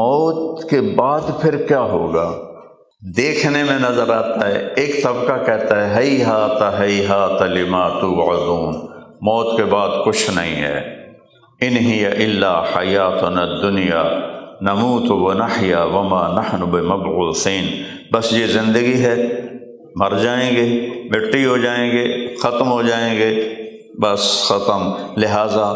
موت کے بعد پھر کیا ہوگا دیکھنے میں نظر آتا ہے۔ ایک طبقہ کہتا ہے ہیہات لما توعدون، موت کے بعد کچھ نہیں ہے، ان ہی الا حیاتنا الدنیا نموت ونحیا وما نحن بمبعوثین، بس یہ زندگی ہے، مر جائیں گے، مٹی ہو جائیں گے، ختم ہو جائیں گے، بس ختم، لہٰذا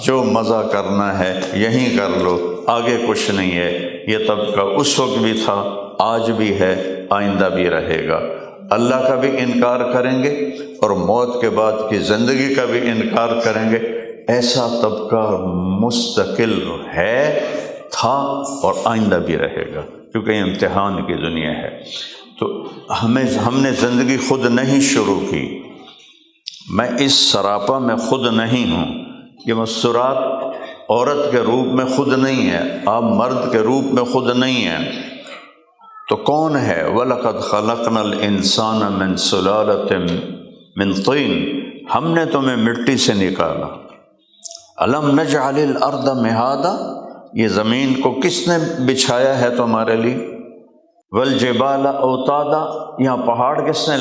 جو مزہ کرنا ہے یہیں کر لو، آگے کچھ نہیں ہے۔ یہ طبقہ اس وقت بھی تھا، آج بھی ہے، آئندہ بھی رہے گا۔ اللہ کا بھی انکار کریں گے اور موت کے بعد کی زندگی کا بھی انکار کریں گے۔ ایسا طبقہ مستقل ہے، تھا اور آئندہ بھی رہے گا، کیونکہ یہ امتحان کی دنیا ہے۔ تو ہم نے زندگی خود نہیں شروع کی، میں اس سراپا میں خود نہیں ہوں، یہ مستورات عورت کے روپ میں خود نہیں ہے، آپ مرد کے روپ میں خود نہیں ہیں، تو کون ہے؟ وَلَقَدْ خَلَقْنَا الْإِنسَانَ مِنْ سُلَالَةٍ مِنْ طِينٍ، ہم نے تمہیں مٹی سے نکالا۔ أَلَمْ نَجْعَلِ الْأَرْضَ مِهَادًا، یہ زمین کو کس نے بچھایا ہے تمہارے لیے؟ وَالْجِبَالَ أَوْتَادًا، یہاں پہاڑ کس نے